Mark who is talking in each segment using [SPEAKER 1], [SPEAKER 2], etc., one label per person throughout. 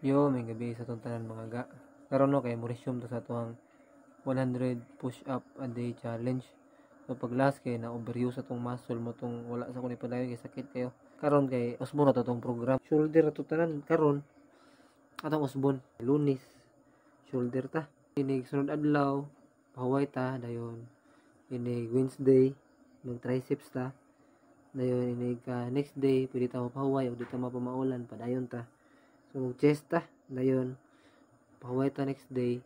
[SPEAKER 1] Yo, may gabi sa itong tanan mga ga. Karon no, kay mo resume to sa tuwang 100 push up a day challenge. So pag last kay na overuse sa tong muscle mo tong wala sa kuno padayon kay sakit kayo. Karon kay usbon na to tong program. Shoulder to tanan karon atong usbon. Lunes shoulder ta. Inig sunod adlaw pahuway ta dayon. Inig Wednesday mag triceps ta. Dayon inig next day pwede ta mapahuway ug di ta mapamaulan padayon ta. So chest ta dayon pahuway ta next day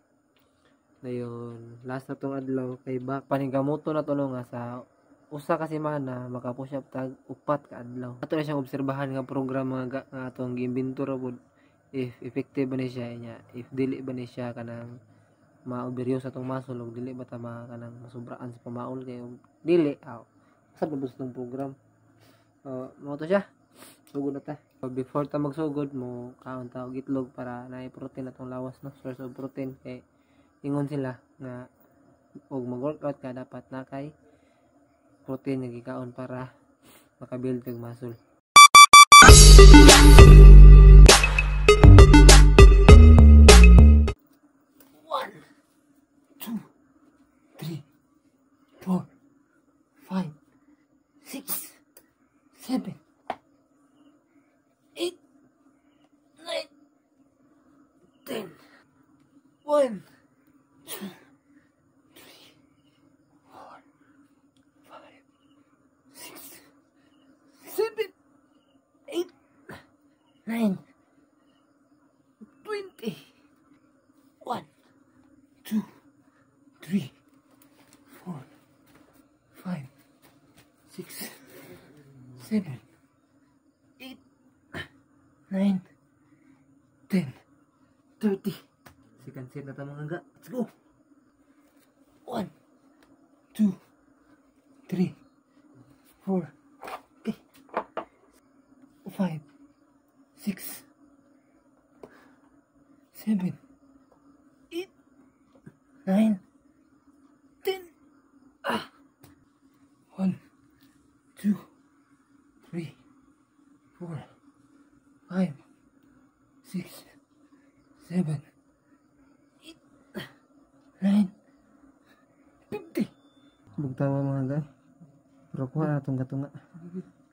[SPEAKER 1] dayon last na tong adlaw kay back panigamoto na to no nga sa usa ka semana maka-push up tag upat ka adlaw. Ato na siyang obserbahan nga program nga atong gi-inventor pod if effective ba ni siya nya if dili ba ni siya kanang ma-overuse atong muscle ug dili ba ta kanang masubraan sa pamaol kay dili sa pabus ng program. Mo to siya sugod na ta. So, before ta magsugod mo kaon ta og itlog para naay protein atong lawas no, source of protein kay ingon sila nga og mag-workout ka dapat na kay protein nga gikaon para makabuild kag muscle. One, two, three, four, five, six, seven, 8, 9, 10. 1, 2, 3, 4, 5, 6, 7, 8, 9, 20. 1, 2, 3, 4, 5, 6, 7, 9, 10, 30. Second set na ta mga ga. Let's go. 1, 2, 3, 4, okay. 5, 6, 7, 8, 9, 10. 1, 2, 3, 4, 5, 6, 7, 8, 9, 50. Bugtawa mga ga. Pero kuha na itong katunga.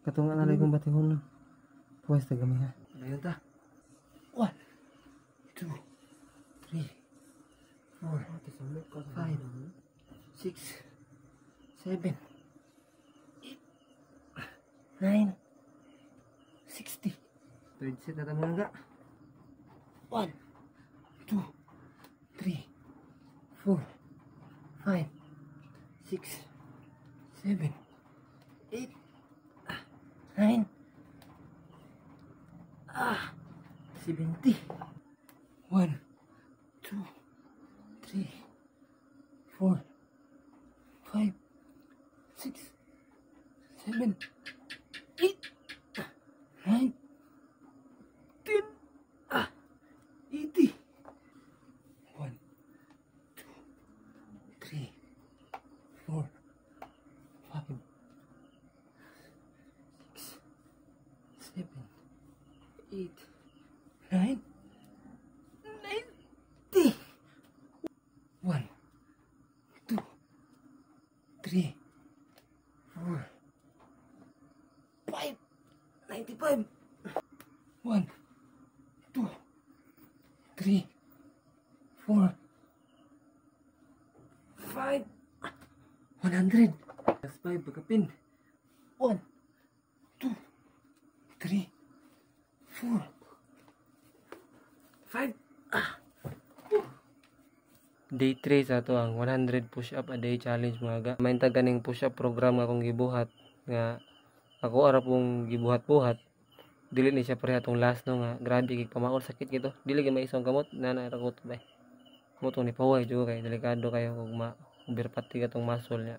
[SPEAKER 1] Katunga na lang kong batihon na. Puwes na gamay ha. Ayun ta. 1, 2, 3, 4, 5, 6, 7, 8, 9, 60. Third set na tayo mga ga. 1, 2, 3, 4, 5, 6, 7, 8, 9, 70. 1, 2, 3, 4, 5, 6, 7, 8, 9, 10, 80. 1, 2, 3, 4, 5, 6, 7, 8, 9, 90. 1, 2, 3, 4, 5, 95. 1, 2, 3, 4, 5, 100. Last 5 pagkapin. 1, 2, 3, 4, 5. Day 3 sa to ang 100 push up a day challenge mga ga. May ganing push up program nga akong gibuhat nga ako ara pong gibuhat-buhat. Dili ni siya pareha tong last no nga grabe gig pamaol sakit gito. Dili gyud maisong kamot na ragot bay. Mutong ni paway jud kay delikado kayo kung overpati ka tong muscle nya.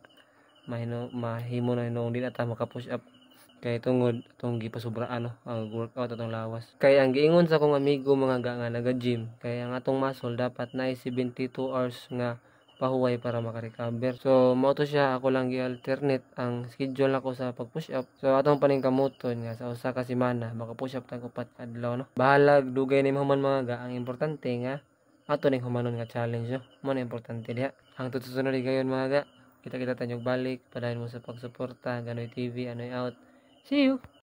[SPEAKER 1] Mahimo na noong di na ta maka-push up kay tungod tong gipasubraan no ang workout atong lawas. Kay ang giingon sa akong amigo mga ga nga naga-gym kay ang atong muscle dapat na 72 hours nga pahuway para makarecover. So mao to siya, ako lang gi-alternate ang schedule nako sa pag-push up. So atong paning kamuton nga sa usa ka semana maka-push up tag 4 ka adlaw no. Bahalag dugay ni human mga ga, ang importante nga ato ning humanon nga challenge no. Mo na importante diha. Hangtod sa sunod gayon mga ga. Kita-kita tanyog balik, padayon mo sa pagsuporta, Ganoy TV, Anoy out. See you!